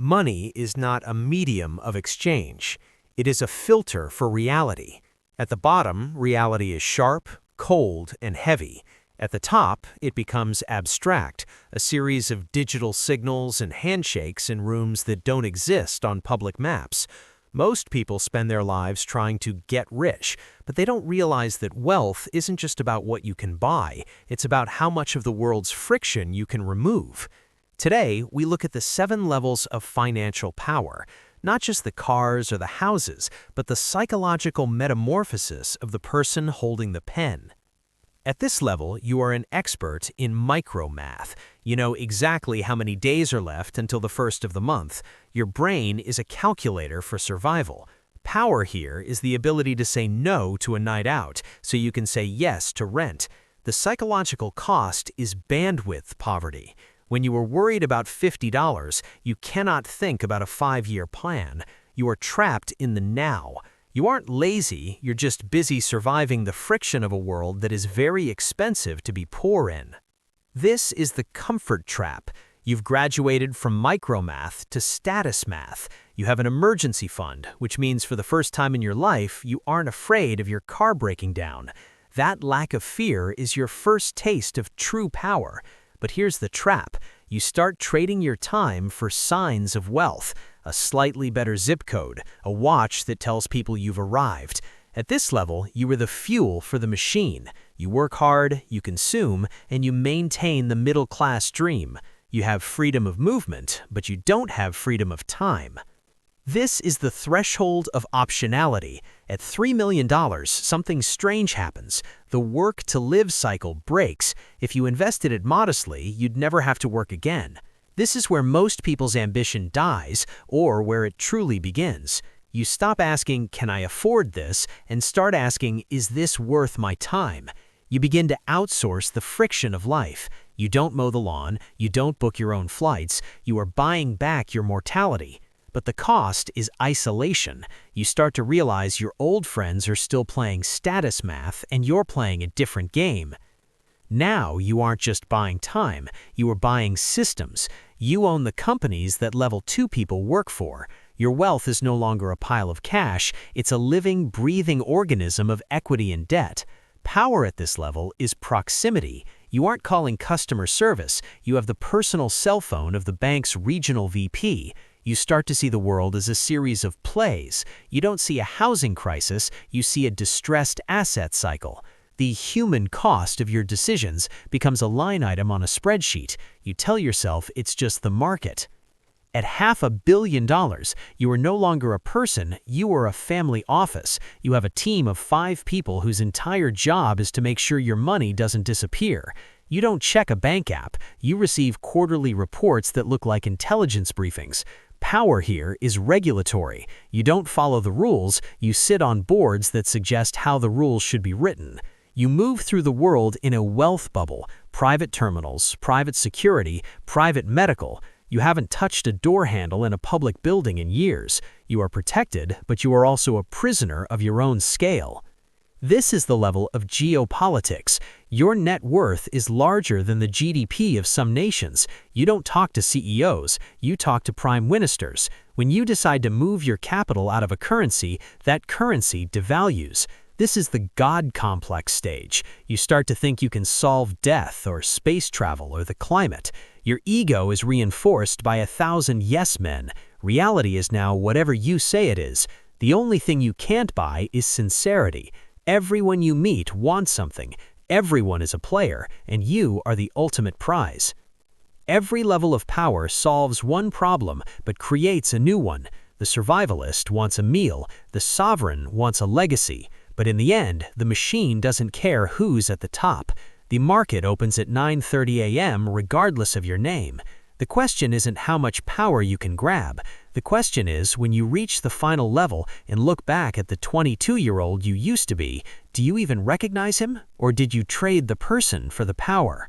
Money is not a medium of exchange. It is a filter for reality. At the bottom, reality is sharp, cold, and heavy. At the top, it becomes abstract, a series of digital signals and handshakes in rooms that don't exist on public maps. Most people spend their lives trying to get rich, but they don't realize that wealth isn't just about what you can buy, it's about how much of the world's friction you can remove. Today, we look at the 7 levels of financial power, not just the cars or the houses, but the psychological metamorphosis of the person holding the pen. At this level, you are an expert in micromath. You know exactly how many days are left until the first of the month. Your brain is a calculator for survival. Power here is the ability to say no to a night out, so you can say yes to rent. The psychological cost is bandwidth poverty. When you are worried about $50, you cannot think about a 5-year plan. You are trapped in the now. You aren't lazy, you're just busy surviving the friction of a world that is very expensive to be poor in. This is the comfort trap. You've graduated from micromath to status math. You have an emergency fund, which means for the first time in your life, you aren't afraid of your car breaking down. That lack of fear is your first taste of true power. But here's the trap. You start trading your time for signs of wealth. A slightly better zip code, a watch that tells people you've arrived. At this level, you are the fuel for the machine. You work hard, you consume, and you maintain the middle-class dream. You have freedom of movement, but you don't have freedom of time. This is the threshold of optionality. At $3 million, something strange happens. The work-to-live cycle breaks. If you invested it modestly, you'd never have to work again. This is where most people's ambition dies, or where it truly begins. You stop asking, "Can I afford this?" and start asking, "Is this worth my time?" You begin to outsource the friction of life. You don't mow the lawn, you don't book your own flights, you are buying back your mortality. But the cost is isolation. You start to realize your old friends are still playing status math and you're playing a different game. Now you aren't just buying time, you are buying systems. You own the companies that level 2 people work for. Your wealth is no longer a pile of cash, it's a living, breathing organism of equity and debt. Power at this level is proximity. You aren't calling customer service, you have the personal cell phone of the bank's regional VP. You start to see the world as a series of plays. You don't see a housing crisis, you see a distressed asset cycle. The human cost of your decisions becomes a line item on a spreadsheet. You tell yourself it's just the market. At $500 million, you are no longer a person, you are a family office. You have a team of 5 people whose entire job is to make sure your money doesn't disappear. You don't check a bank app, you receive quarterly reports that look like intelligence briefings. Power here is regulatory. You don't follow the rules, you sit on boards that suggest how the rules should be written. You move through the world in a wealth bubble, private terminals, private security, private medical. You haven't touched a door handle in a public building in years. You are protected, but you are also a prisoner of your own scale. This is the level of geopolitics. Your net worth is larger than the GDP of some nations. You don't talk to CEOs, you talk to prime ministers. When you decide to move your capital out of a currency, that currency devalues. This is the God complex stage. You start to think you can solve death or space travel or the climate. Your ego is reinforced by 1,000 yes men. Reality is now whatever you say it is. The only thing you can't buy is sincerity. Everyone you meet wants something. Everyone is a player, and you are the ultimate prize. Every level of power solves one problem, but creates a new one. The survivalist wants a meal. The sovereign wants a legacy. But in the end, the machine doesn't care who's at the top. The market opens at 9:30 a.m. regardless of your name. The question isn't how much power you can grab. The question is, when you reach the final level and look back at the 22-year-old you used to be, do you even recognize him? Or did you trade the person for the power?